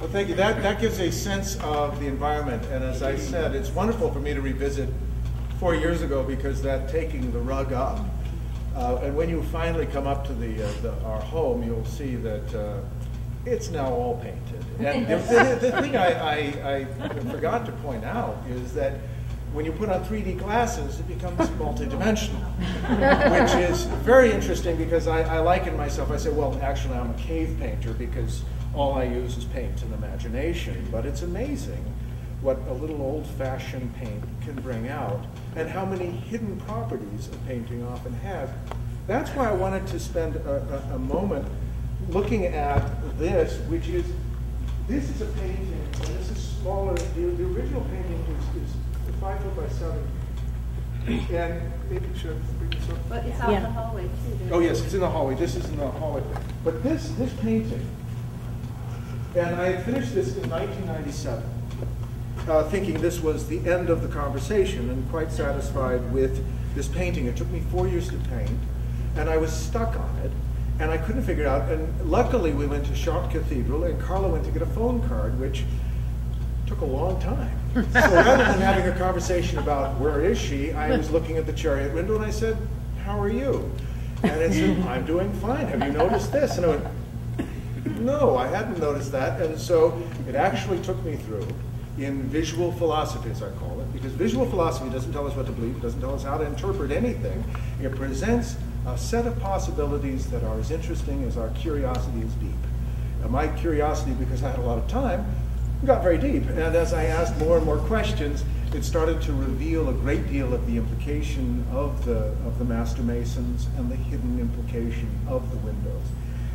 Well, thank you. That gives a sense of the environment, and as I said, it's wonderful for me to revisit 4 years ago because that taking the rug up, and when you finally come up to our home, you'll see that it's now all painted. And the thing I forgot to point out is that when you put on 3D glasses, it becomes multidimensional, which is very interesting because I liken myself. I say, well, actually, I'm a cave painter because all I use is paint and imagination. But it's amazing what a little old-fashioned paint can bring out and how many hidden properties a painting often has. That's why I wanted to spend a moment looking at this, which is, this is a painting, and this is smaller. The original painting is 5 foot by 7. And maybe should I bring this up? But it's out in the hallway too. Oh yes, it's in the hallway. This is in the hallway. But this painting, and I had finished this in 1997, thinking this was the end of the conversation and quite satisfied with this painting. It took me 4 years to paint, and I was stuck on it, and I couldn't figure it out. And luckily we went to Chartres Cathedral, and Carla went to get a phone card, which took a long time. So rather than having a conversation about where is she, I was looking at the chariot window and I said, how are you? And it said, I'm doing fine. Have you noticed this? And I went, no, I hadn't noticed that. And so it actually took me through in visual philosophy, as I call it, because visual philosophy doesn't tell us what to believe, it doesn't tell us how to interpret anything. It presents a set of possibilities that are as interesting as our curiosity is deep. And my curiosity, because I had a lot of time, got very deep, and as I asked more and more questions, it started to reveal a great deal of the implication of the master masons and the hidden implication of the windows.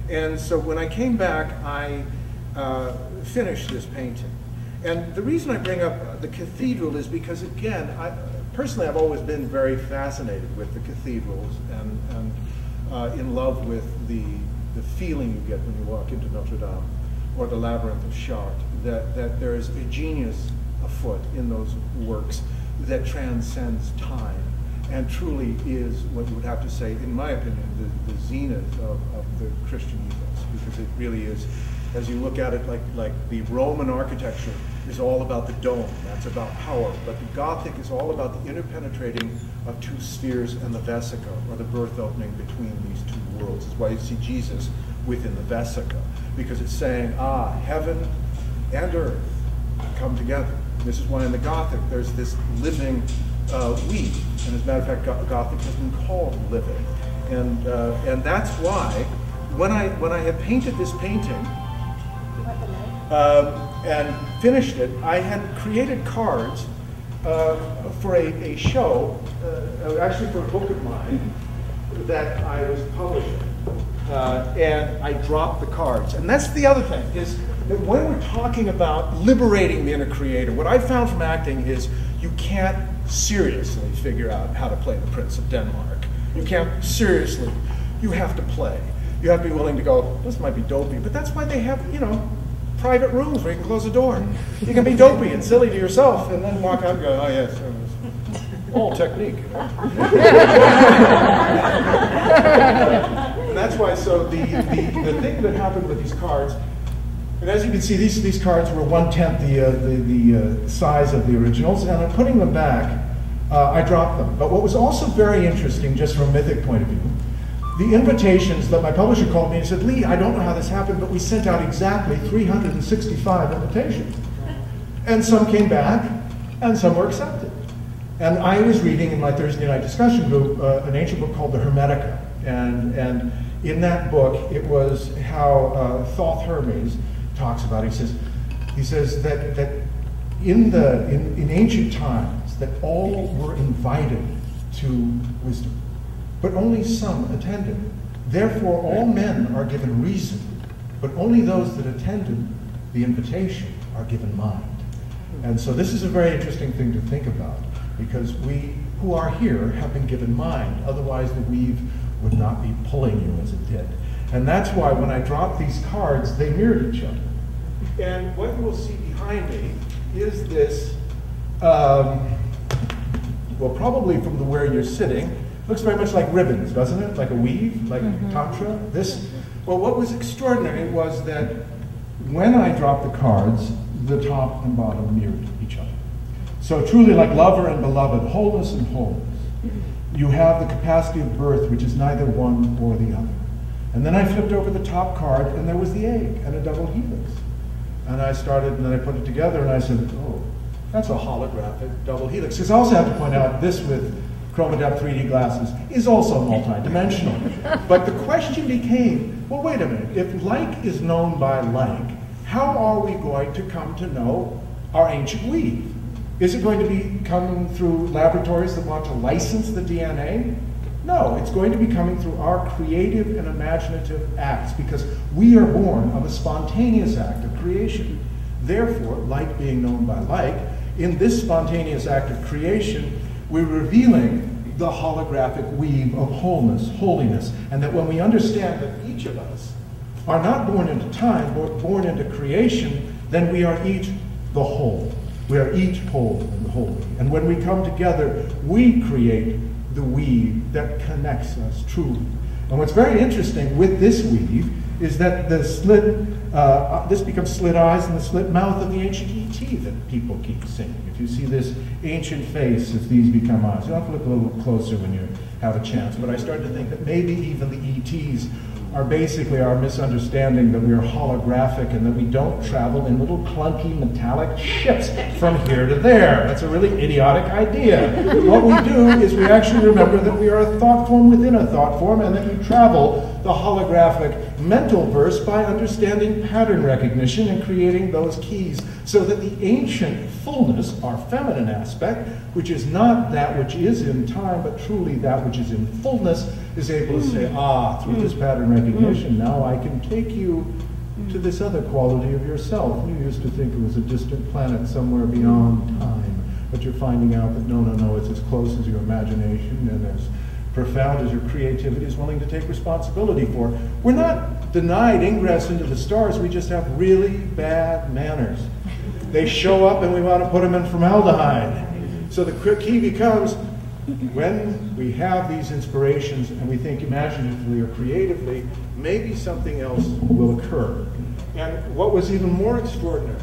And so when I came back, I finished this painting. And the reason I bring up the cathedral is because, again, personally I've always been very fascinated with the cathedrals and in love with the feeling you get when you walk into Notre Dame or the Labyrinth of Chartres. That there is a genius afoot in those works that transcends time and truly is what you would have to say, in my opinion, the zenith of the Christian ethos, because it really is, as you look at it, like the Roman architecture is all about the dome, that's about power, but the Gothic is all about the interpenetrating of two spheres and the vesica, or the birth opening between these two worlds. That's why you see Jesus within the vesica, because it's saying, heaven and earth come together. This is why in the Gothic there's this living we, and as a matter of fact, Gothic has been called living, and that's why when I had painted this painting and finished it, I had created cards for a show, actually for a book of mine that I was publishing, and I dropped the cards. And that's the other thing, is that when we're talking about liberating the inner creator, what I found from acting is you can't seriously figure out how to play the Prince of Denmark. You can't seriously, you have to play. You have to be willing to go, this might be dopey, but that's why they have, private rooms where you can close the door. You can be dopey and silly to yourself and then walk out and go, oh yes, all technique. And that's why, so the thing that happened with these cards, and as you can see, these cards were 1/10 the size of the originals, and I'm putting them back, I dropped them. But what was also very interesting, just from a mythic point of view, the invitations that my publisher called me and said, Lee, I don't know how this happened, but we sent out exactly 365 invitations. And some came back, and some were accepted. And I was reading in my Thursday night discussion group an ancient book called the Hermetica. And in that book, it was how Thoth Hermes talks about. He says that in ancient times that all were invited to wisdom, but only some attended. Therefore, all men are given reason, but only those that attended the invitation are given mind. And so this is a very interesting thing to think about, because we who are here have been given mind. Otherwise, the weave would not be pulling you as it did. And that's why when I dropped these cards, they mirrored each other. And what you will see behind me is this, well, probably from where you're sitting, looks very much like ribbons, doesn't it? Like a weave, like Tantra. Well, what was extraordinary was that when I drop the cards, the top and bottom mirrored each other. So truly like lover and beloved, wholeness and wholeness. You have the capacity of birth, which is neither one or the other. And then I flipped over the top card, and there was the egg and a double helix. And I started, and then I put it together, and I said, oh, that's a holographic double helix. Because I also have to point out, this with ChromaDepth 3D glasses is also multi-dimensional. But the question became, well, wait a minute, if LEIGH is known by LEIGH, how are we going to come to know our ancient weave? Is it going to be coming through laboratories that want to license the DNA? No, it's going to be coming through our creative and imaginative acts, because we are born of a spontaneous act of creation. Therefore, LEIGH being known by LEIGH, in this spontaneous act of creation, we're revealing the holographic weave of wholeness, holiness, and that when we understand that each of us are not born into time, but born into creation, then we are each the whole. We are each whole and holy. And when we come together, we create the weave that connects us truly. And what's very interesting with this weave is that the slit, this becomes slit eyes and the slit mouth of the ancient E.T. that people keep seeing. If you see this ancient face, if these become eyes, you'll have to look a little closer when you have a chance. But I started to think that maybe even the E.T.s are basically our misunderstanding that we are holographic and that we don't travel in little clunky metallic ships from here to there. That's a really idiotic idea. What we do is we actually remember that we are a thought form within a thought form, and that we travel the holographic mental verse by understanding pattern recognition and creating those keys, so that the ancient fullness, our feminine aspect, which is not that which is in time, but truly that which is in fullness, is able to say, ah, through this pattern recognition, now I can take you to this other quality of yourself. You used to think it was a distant planet somewhere beyond time, but you're finding out that no, it's as close as your imagination and as profound as your creativity is willing to take responsibility for. We're not denied ingress into the stars, we just have really bad manners. They show up and we want to put them in formaldehyde. So the key becomes, when we have these inspirations and we think imaginatively or creatively, maybe something else will occur. And what was even more extraordinary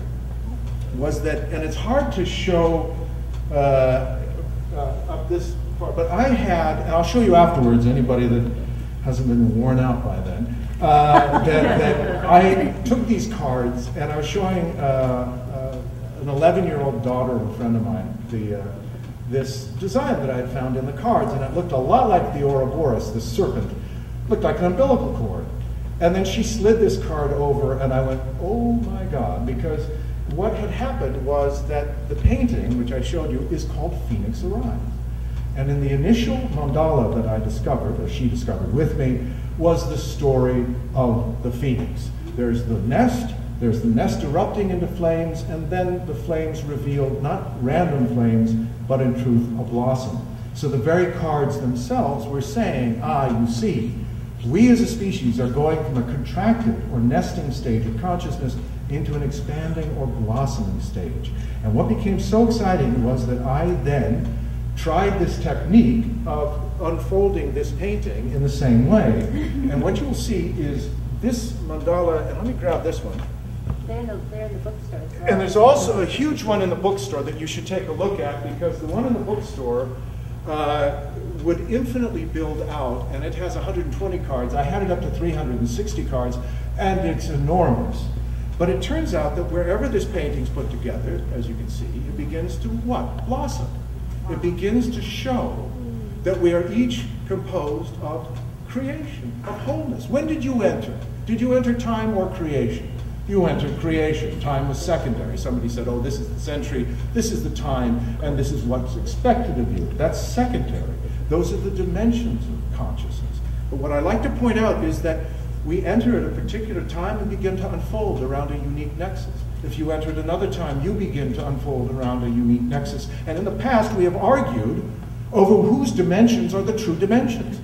was that, and it's hard to show up this far, but I had, and I'll show you afterwards, anybody that hasn't been worn out by then, that I took these cards and I was showing an 11-year-old daughter of a friend of mine this design that I had found in the cards, and it looked a lot like the Ouroboros, the serpent. It looked like an umbilical cord. And then she slid this card over, and I went, oh my God, because what had happened was that the painting, which I showed you, is called Phoenix Arise. And in the initial mandala that I discovered, or she discovered with me, was the story of the phoenix. There's the nest erupting into flames, and then the flames revealed not random flames, but in truth a blossom. So the very cards themselves were saying, you see, we as a species are going from a contracted or nesting stage of consciousness into an expanding or blossoming stage. And what became so exciting was that I then tried this technique of unfolding this painting in the same way. And what you'll see is this mandala, and let me grab this one. They're in the bookstore as well. And there's also a huge one in the bookstore that you should take a look at, because the one in the bookstore would infinitely build out, and it has 120 cards. I had it up to 360 cards, and it's enormous. But it turns out that wherever this painting's put together, as you can see, it begins to what? Blossom. It begins to show that we are each composed of creation, of wholeness. When did you enter? Did you enter time or creation? You entered creation. Time was secondary. Somebody said, oh, this is the century, this is the time, and this is what's expected of you. That's secondary. Those are the dimensions of consciousness. But what I like to point out is that we enter at a particular time and begin to unfold around a unique nexus. If you enter at another time, you begin to unfold around a unique nexus. And in the past, we have argued over whose dimensions are the true dimensions.